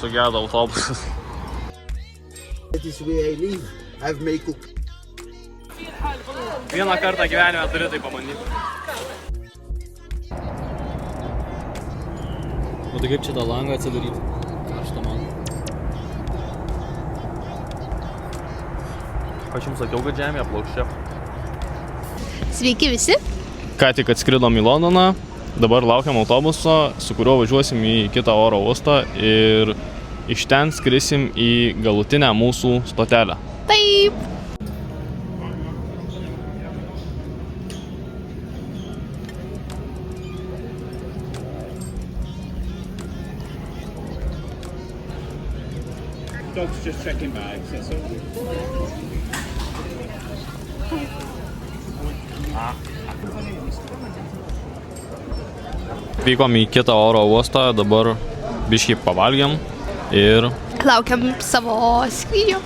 sugedo autobusas. Vieną kartą gyvenime turiu tai pamandyti. O tai kaip čia tą langą atsidaryti? Karštą man. Aš jums sakiau, kad žemė plokščia. Sveiki visi. Ką tik atskridom į Londoną, dabar laukiam autobuso, su kuriuo važiuosim į kitą oro uostą ir iš ten skrisim į galutinę mūsų stotelę. Taip. Dog's just checking bags, that's all. Vykom į kitą oro uostą, dabar biškį pavalgiam ir Laukiam savo skrydžio.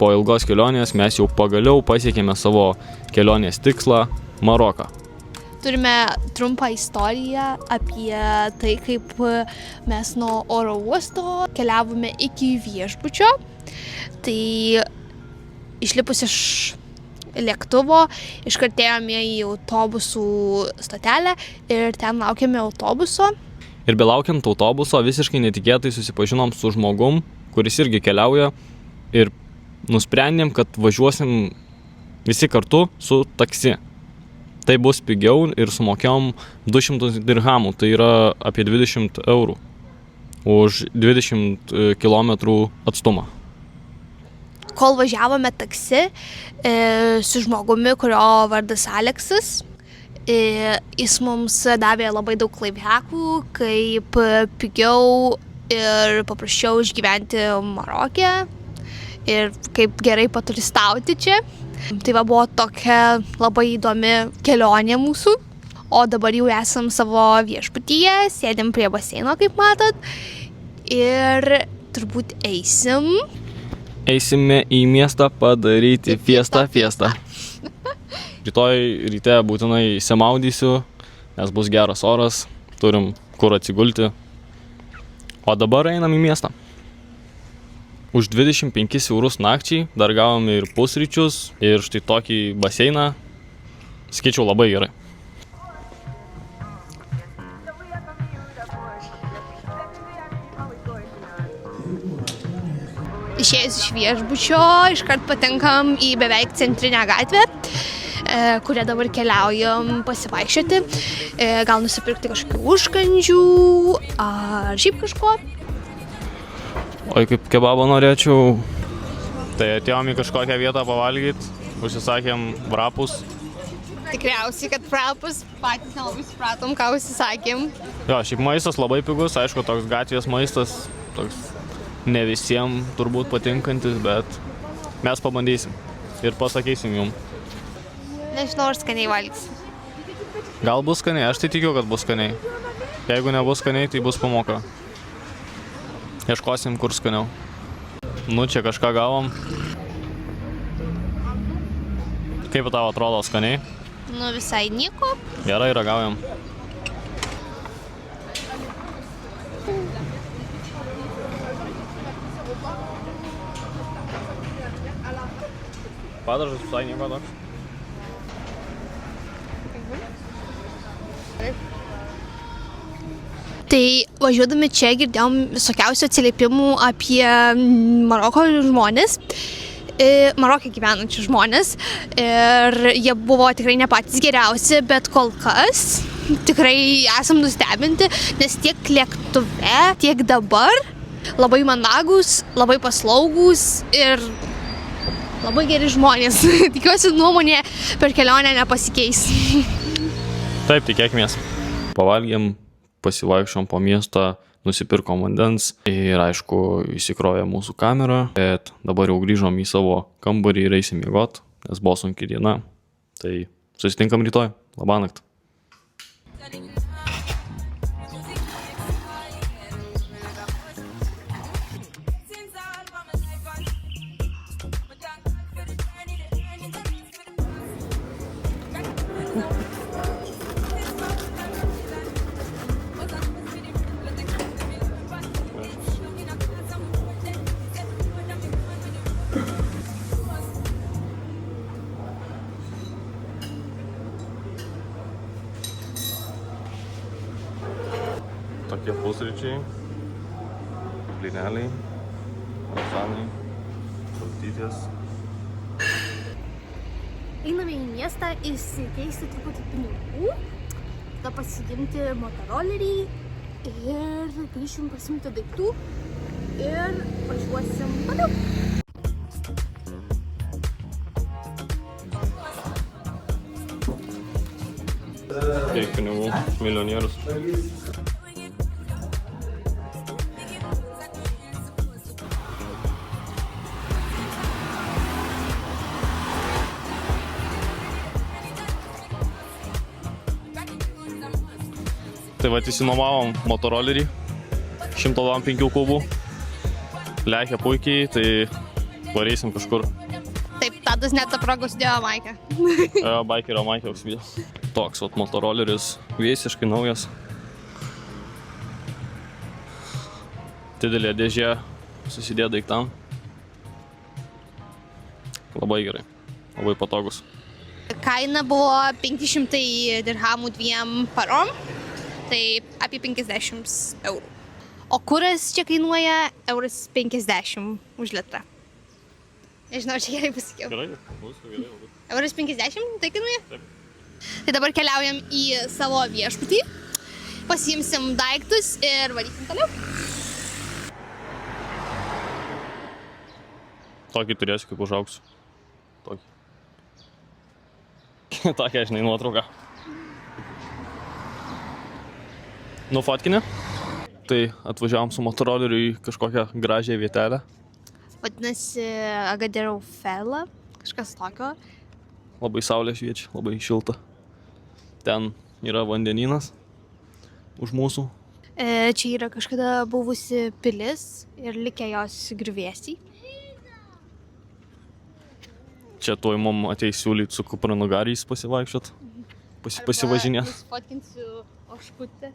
po ilgos kelionės mes jau pagaliau pasiekėme savo kelionės tikslą – Maroką. Turime trumpą istoriją apie tai, kaip mes nuo oro uosto keliavome iki viešbučio. Tai išlipus iš lėktuvo, iškartėjome į autobusų stotelę ir ten laukėme autobuso. Ir belaukiant autobuso visiškai netikėtai susipažinom su žmogum, kuris irgi keliauja ir nusprendėm, kad važiuosim visi kartu su taksi. Tai bus pigiau ir sumokėjom 200 dirhamų, tai yra apie 20 eurų už 20 km atstumą. Kol važiavome taksi su žmogumi, kurio vardas Aleksas, jis mums davė labai daug laifhakų, kaip pigiau ir paprasčiau išgyventi Maroke ir kaip gerai paturistauti čia. Tai buvo tokia labai įdomi kelionė mūsų, o dabar jau esam savo viešbutyje, sėdim prie baseino, kaip matot, ir turbūt Eisime į miestą padaryti fiestą. Rytoj ryte būtinai įsimaudysiu, nes bus geras oras, turim kur atsigulti, o dabar einam į miestą. Už 25 eurus nakčiai dar gavome ir pusryčius ir štai tokį baseiną, skaičiau labai gerai. Išėjus iš viešbučio, iškart patenkam į beveik centrinę gatvę, kurią dabar keliaujam pasivaikščioti, gal nusipirkti kažkokių užkandžių ar šiaip kažko. Oi, kaip kebabą norėčiau. Tai atėjom į kažkokią vietą pavalgyti, užsisakėm vrapus. Tikriausiai, kad vrapus, patys nelabai supratom, ką užsisakėm. Jo, šiaip maistas labai pigus, aišku, toks gatvės maistas, toks ne visiems turbūt patinkantis, bet mes pabandysim ir pasakysim jum. Nežinau, ar skaniai valgys. Gal bus skaniai, aš tai tikiu, kad bus skaniai. Jeigu nebus skaniai, tai bus pamoka. Ieškosim, kur skaniau. Nu, čia kažką gavom. Kaip tau atrodo skaniai? Nu, visai nieko. Gerai, ragaujam. Padažas visai nieko toks. Tai važiuodami čia girdėjom visokiausių atsiliepimų apie Maroko žmonės, Maroke gyvenančių žmonės, ir jie buvo tikrai ne patys geriausi, bet kol kas tikrai esam nustebinti, nes tiek lėktuve, tiek dabar labai mandagus, labai paslaugus ir labai geri žmonės. Tikiuosi nuomonė per kelionę nepasikeis. Taip, tikėkimės. Pavalgėm, pasivaikščiom po miestą, nusipirkom vandens ir aišku įsikrovė mūsų kamerą, bet dabar jau grįžom į savo kambarį ir eisim miegot, nes buvo sunki diena. Tai susitinkam rytoj. Labanakt. Tokie pusryčiai, blyneliai, razanai, rautytės. Einame į miestą įsikeisti truputį pinigų, tada pasiimti motorolerį ir grįšim pasimti daiktų ir važiuosim toliau. Kiek pinigų, milijonierius. Tai va, įsinuomavom motorolerį 105 kubų. Lekia puikiai, tai varysim kažkur. Taip, Tadas net tą progą uždėjo maikę. Baikerio maikę užsidėjo. Toks vat motoroleris visiškai naujas. Didelė dėžė susidėjo daiktam. Labai gerai, labai patogus. Kaina buvo 500 dirhamų 2 parom, tai apie 50 eurų. O kuras čia kainuoja 1,50 už litrą. Nežinau, čia gerai pasakiau. Gerai, viską gerai. 1,50 tai kainuoja? Taip. Tai dabar keliaujam į savo viešbutį, pasiimsim daiktus ir varysim toliau. Tokį turėsiu, kaip užaugsiu. Tokį. Tokia, žinai, nuotrauka. Nufotkinė. Tai atvažiavom su motoroleriu į kažkokią gražią vietelę. Vadinasi Agadir Fella, kažkas tokio. Labai saulė šviečia, labai šilta. Ten yra vandenynas už mūsų. Čia yra kažkada buvusi pilis ir likę jos griuvėsiai. Čia tuoj mum ateis siūlyt su kupranugariais pasivaikščiot, pasivažinėt. Fotkinsiu oškutę.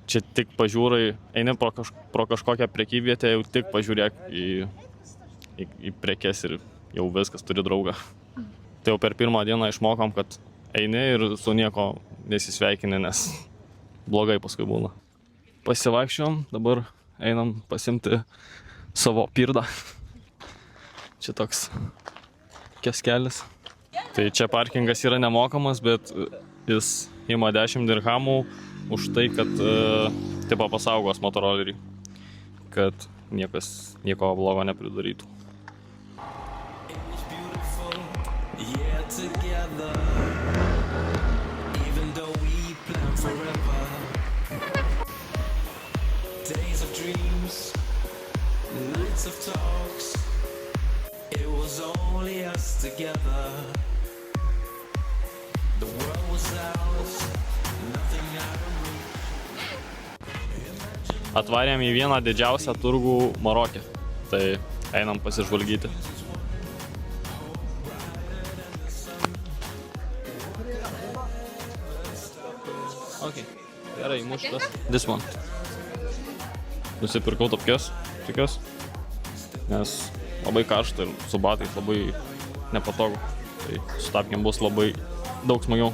Čia tik pažiūrai, eini pro kažkokią prekyvietę, jau tik pažiūrėk į prekes ir jau viskas, turi draugą. Tai jau per pirmą dieną išmokom, kad eini ir su nieko nesisveikini, nes blogai paskui būna. Pasivaikščiom, dabar einam pasimti savo pirdą. Čia toks kioskelis. Tai čia parkingas yra nemokamas, bet jis ima 10 dirhamų už tai, kad tipo pasaugos motorolerį, kad nieko blogo nepridarytų. Together, even though we plan forever. Days of dreams, nights of talks. It was only us together. The world was ours, nothing out of reach. Atvarėm į vieną didžiausią turgų Maroke. Tai einam pasižvalgyti. Okay. Gerai, muštas. This one. Nusipirkau tokias, nes labai karšta ir su batais labai nepatogu. Tai su tapkėm bus labai daug smagiau.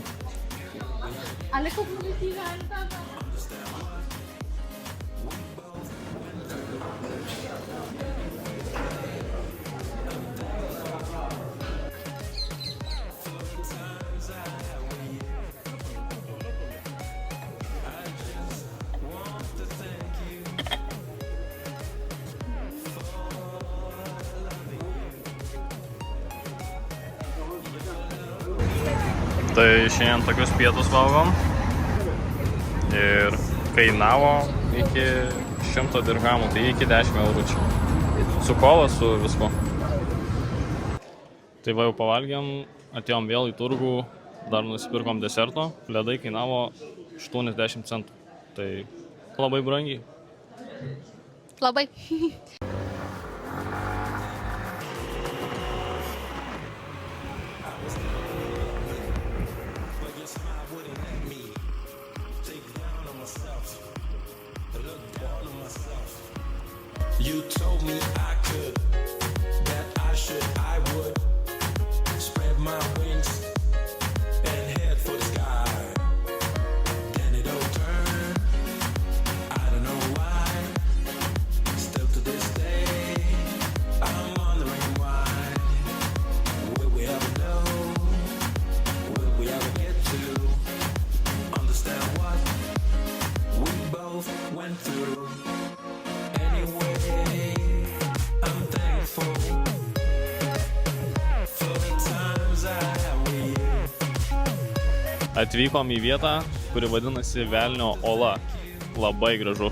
Tai šiandien tokius pietus valgom ir kainavo iki 100 dirhamų, tai iki 10 eurų čia. Su kola, su visku. Tai va jau pavalgėm, atėjom vėl į turgų, dar nusipirkom deserto. Ledai kainavo 80 centų, tai labai brangiai. Labai. You told me I could, that I should, I would spread my wings and head for the sky. Then it all turned going through. Anyway, I'm thankful for the times I had with you. Atvykom į vietą, kuri vadinasi Velnio Ola. Labai gražu.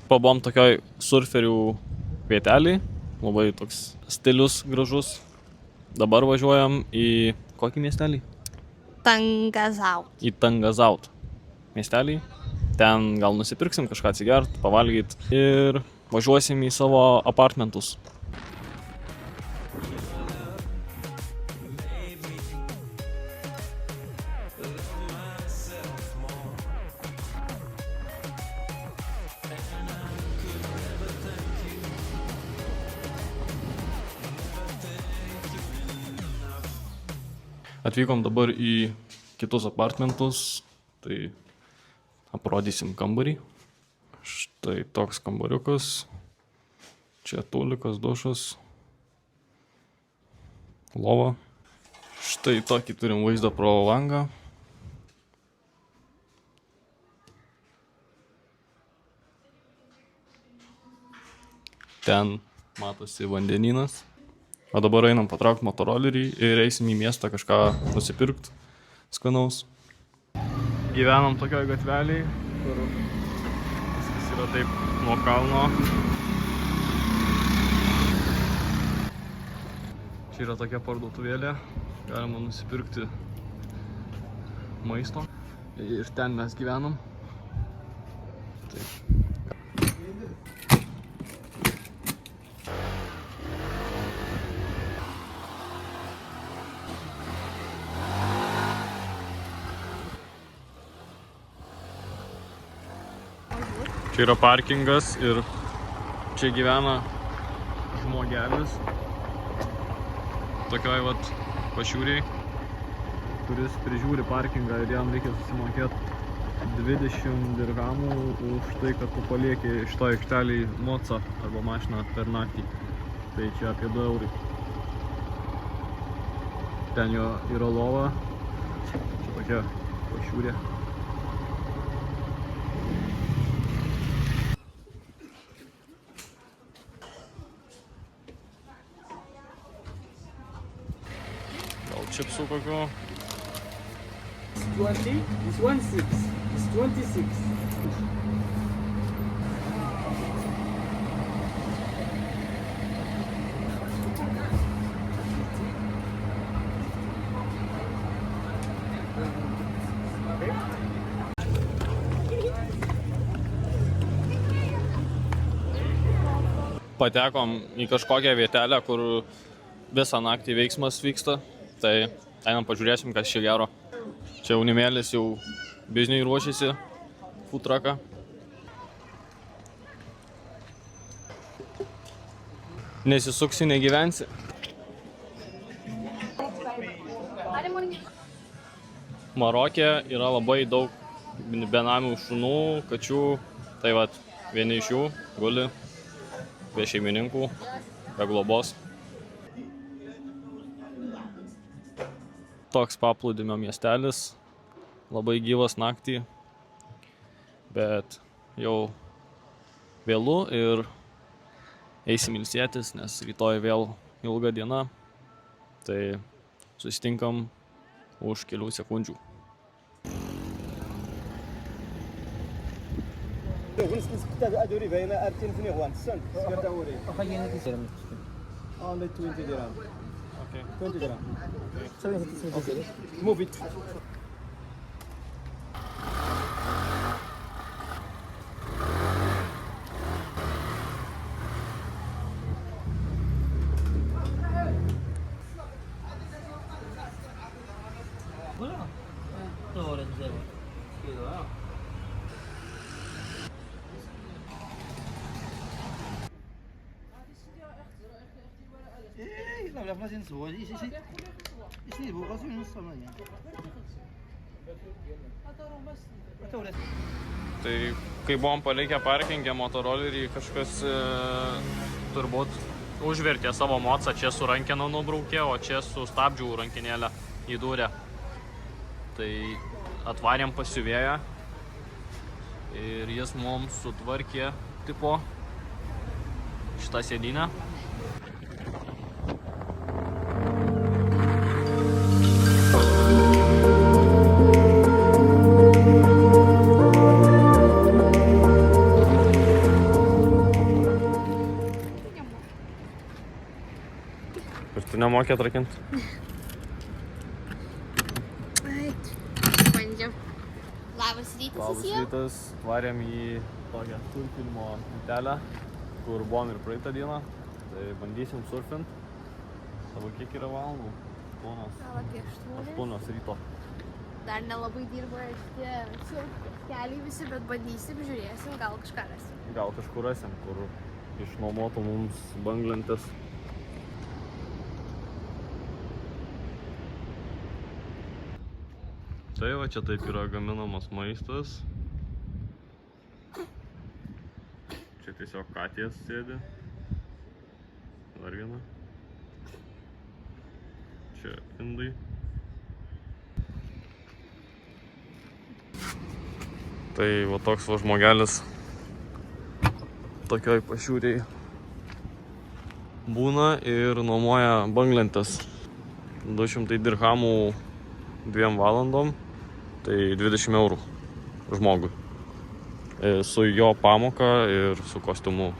Pabuvom tokioj surferių vietelį. Labai toks stilius gražus. Dabar važiuojam į kokį miestelį? Tangazaut. Į Tangazaut miestelį. Ten gal nusipirksim kažką atsigert, pavalgyt ir važiuosim į savo apartmentus. Atvykom dabar į kitus apartmentus, tai aprodysim kambarį. Štai toks kambariukas, čia tulikas, dušas, lova. Štai tokį turim vaizdą pro langą. Ten matosi vandenynas. O dabar einam patraukti motorolerį ir eisim į miestą kažką nusipirkt skanaus. Gyvenam tokioj gatveliai, kur viskas yra taip nuo kalno. Čia yra tokia parduotuvėlė, galima nusipirkti maisto. Ir ten mes gyvenam. Taip. Čia yra parkingas ir čia gyvena žmogelis tokioj vat pašiūriai, kuris prižiūri parkingą ir jam reikia susimokėti 20 dirhamų už tai, kad tu palieki šitoj aikštelėj mocą arba mašiną per naktį. Tai čia apie 2 eurai. Ten jo yra lova, čia tokia pašiūrė. Čipsų kokių. 20, this one 6, it's 26. Patekom į kažkokią vietelę, kur visą naktį veiksmas vyksta. Tai einam pažiūrėsim, kas čia gero. Čia jaunimėlis jau bizniui ruošiasi food trucką. Nesisuksi, negyvensi. Marokė yra labai daug benamių šunų, kačių. Tai vat, vieni iš jų guli be šeimininkų, be globos. Toks paplūdimio miestelis, labai gyvas naktį, bet jau vėlu ir eisim ilsėtis, nes rytoj vėl ilga diena, tai susitinkam už kelių sekundžių. Okay. 20 dirham. Okay. Move it. Tai kai buvom palikę parkingę motorolerį, kažkas turbūt užvertė savo mocą, čia su rankena nubraukė, o čia su stabdžių rankinėlė įdūrė. Tai atvarėm pas siuvėją ir jis mums sutvarkė tipo šitą sėdynę. Ir tu nemokė atrakinti? Bandžiau. Labas rytas Labas visiems. rytas, varėm į tokią surfimo vietelę, kur buvom ir praeitą dieną. Tai bandysim surfint. Savo kiek yra valandų? 8 ryto. Dar nelabai dirba šitie keliai visi, bet bandysim, žiūrėsim, gal kažką rasim. Gal kažkur rasim, kur išnuomotų mums banglentės. Tai va, čia taip yra gaminamas maistas. Čia tiesiog katės sėdi. Dar viena. Čia indai. Tai va toks va žmogelis tokioj pašiūrėj būna ir nuomoja banglentes. 200 dirhamų 2 valandom. Tai 20 eurų žmogui. Su jo pamoka ir su kostiumu.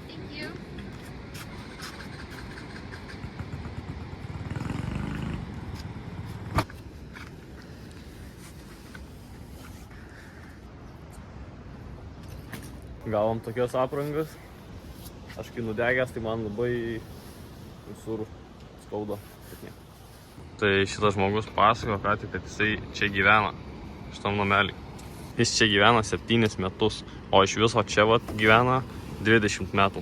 Thank you. Gavom tokias aprangas. Aš kai nudegęs, tai man labai visur skauda. Tai šitas žmogus pasakojo, ką tik, kad jisai čia gyvena, šitam namelį. Jis čia gyvena 7 metus, o iš viso čia vat gyvena 20 metų.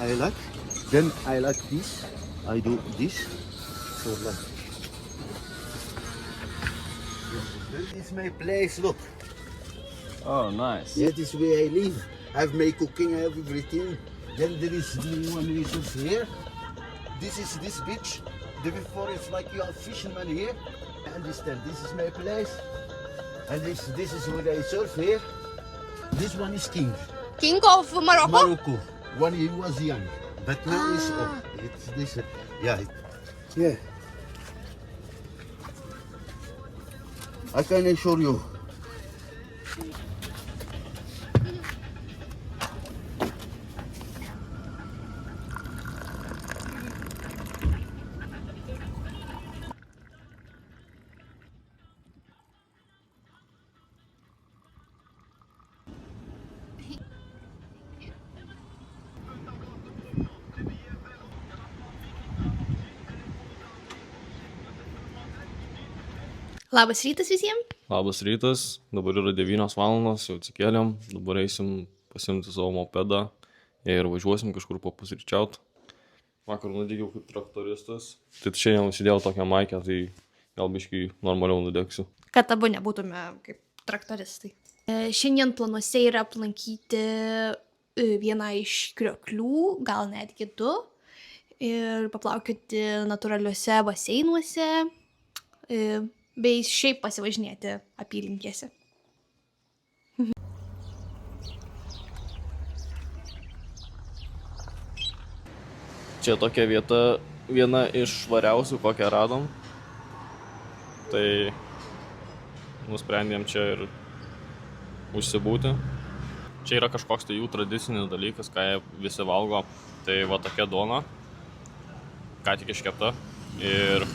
I like. Then I like this. I do this. So like. This is my place. Look. Oh, nice. That is where I live. I have my cooking. I have everything. Then there is the one resource here. This is this beach. The before it's like you have fishermen here. I understand. This is my place. And this is where I surf here. This one is king. King of Morocco? Morocco. When he was young, but now he's old. It's this, yeah, yeah. I can assure you. Labas rytas visiems. Labas rytas, dabar yra 9 valandos, jau atsikėlėm, dabar eisim pasimti savo mopedą ir važiuosim kažkur papusryčiaut. Vakar nudegiau kaip traktoristas, tai šiandien užsidėjau tokią maikę, tai gal biškai normaliau nudegsiu. Kad abu nebūtume kaip traktoristai. Šiandien planuose yra aplankyti vieną iš krioklių, gal netgi 2, ir paplaukioti natūraliuose baseinuose, bei šiaip pasivažinėti apylinkėse. Čia tokia vieta, viena iš švariausių, kokią radom. Tai nusprendėm čia ir užsibūti. Čia yra kažkoks tai jų tradicinis dalykas, ką jie visi valgo. Tai va tokia duona, ką tik iškepta. Ir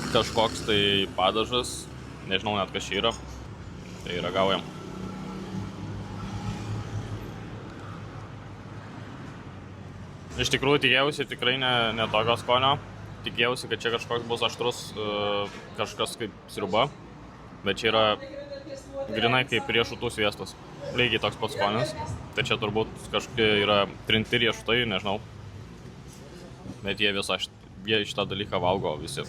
kažkoks tai padažas, nežinau net kas čia yra, tai ragaujam. Iš tikrųjų tikėjausi tikrai ne tokio skonio, tikėjausi, kad čia kažkoks bus aštrus, kažkas kaip sriuba, bet čia yra Grinai kaip riešutų sviestas. Lygiai toks pats skonis. Tai čia turbūt kažkokie yra trinti riešutai, nežinau. Bet jie šitą dalyką valgo visi.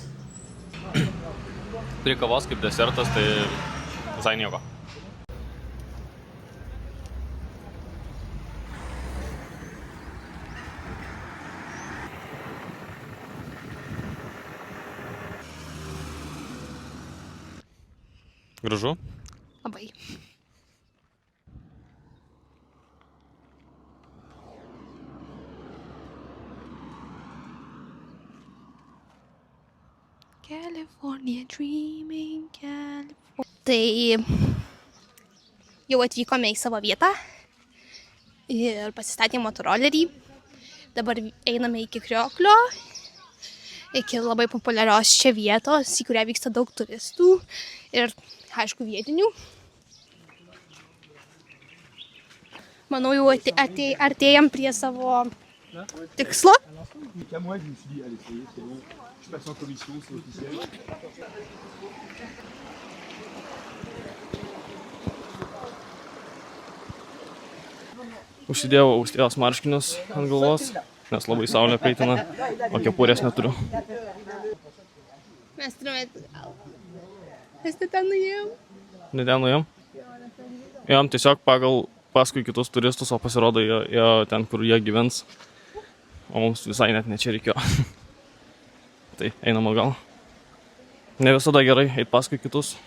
Prie kavos kaip desertas, tai visai nieko. Gražu? Labai. California dreaming, California. Tai jau atvykome į savo vietą ir pasistatėme motorolerį. Dabar einame iki Krioklio, iki labai populiarios čia vietos, į kurią vyksta daug turistų ir, aišku, vietinių. Manau, jau artėjam prie savo tikslo. Moi, je me suis dit, allez, c'est bon. Je passe en commission, c'est officiel. Užsidėjau austėjos marškinius ant galvos, nes labai saulė kaitina, o kepurės neturiu. Mes turime... Mes ten nuėjom. Ne ten nuėjom? Jom tiesiog paskui kitus turistus, o pasirodo jie ten, kur jie gyvens. O mums visai net ne čia reikėjo. Tai einam atgal. Ne visada gerai eit paskui kitus.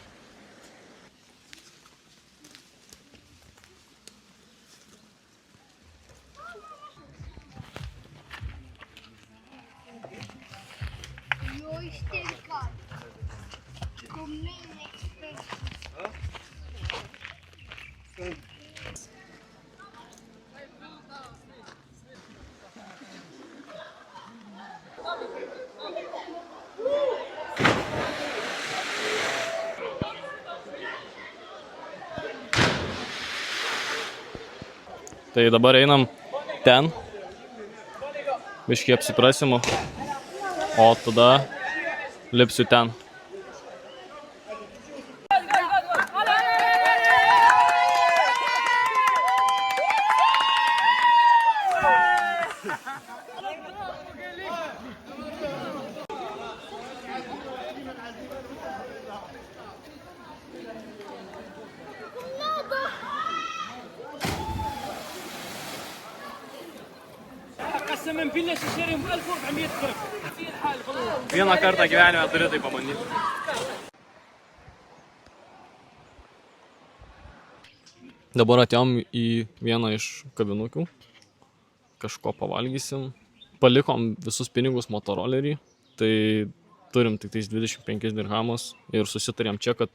Tai dabar einam ten, biškį apsiprasimu, o tada lipsiu ten. Vieną kartą gyvenime turi tai pabandyti. Dabar atėjom į vieną iš kavinukių. Kažko pavalgysim. Palikom visus pinigus motorolerį. Tai turim tik tais 25 dirhamus ir susitarėm čia, kad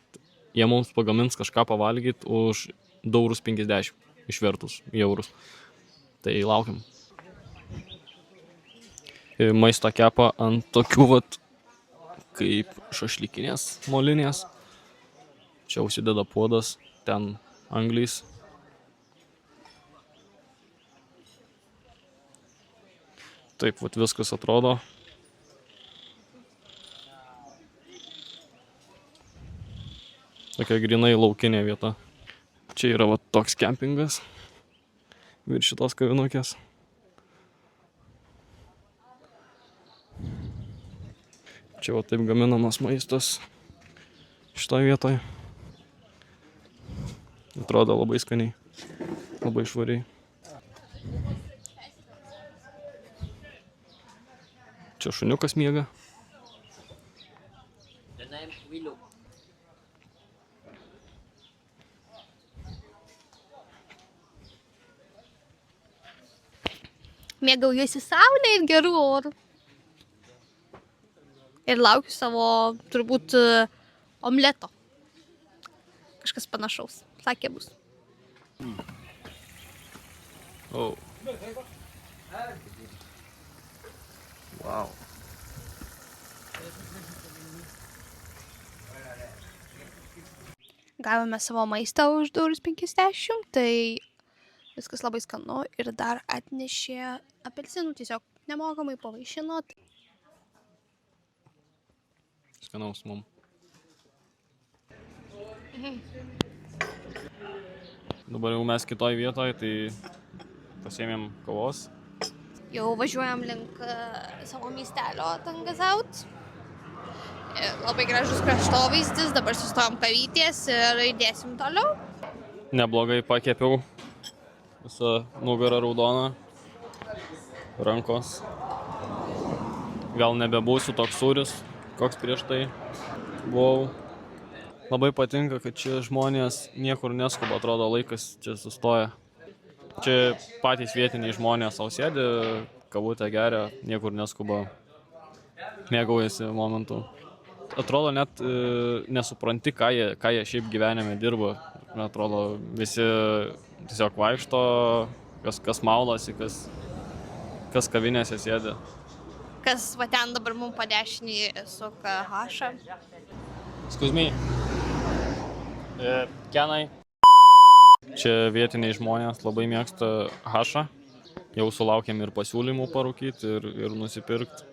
jie mums pagamins kažką pavalgyti už 2,50 € išvertus į eurus. Tai laukiam. Maisto kepa ant tokių vat kaip šašlykinės molinės. Čia užsideda puodas, ten anglys. Taip vat viskas atrodo. Tokia grinai laukinė vieta. Čia yra vat toks kempingas virš šitos kavinukės. Čia va taip gaminamas maistas šitoje vietoje. Atrodo labai skaniai, labai švariai. Čia šuniukas miega. Mėgaujuosi saulę ir gerų orų. Ir laukiu savo, turbūt, omleto. Kažkas panašaus. Sakė bus. Oh. Wow. Gavome savo maistą už 2,50 €, tai viskas labai skanu ir dar atnešė apelsinų, tiesiog nemokamai pavaišino. Skanaus mum. Dabar jau mes kitoj vietoje, tai pasiėmėm kavos. Jau važiuojam link savo miestelio Tangazaut. Labai gražus kraštovaizdis, dabar sustojom kavytės ir judėsim toliau. Neblogai pakepiau. Visa nugara raudona. Rankos. Gal nebebūsiu toks sūris, koks prieš tai buvau. Labai patinka, kad čia žmonės niekur neskuba, atrodo laikas čia sustoja. Čia patys vietiniai žmonės sau sėdi, kavutę geria, niekur neskuba, mėgaujasi momentu. Atrodo net nesupranti, ką jie šiaip gyvenime dirba. Atrodo visi tiesiog vaikšto, kas maulasi, kas kavinėse sėdi. Kas va ten dabar mums padešinį suka hašą. Excuse me. Kenai. Čia vietiniai žmonės labai mėgsta hašą. Jau sulaukėm ir pasiūlymų parūkyti ir nusipirkti.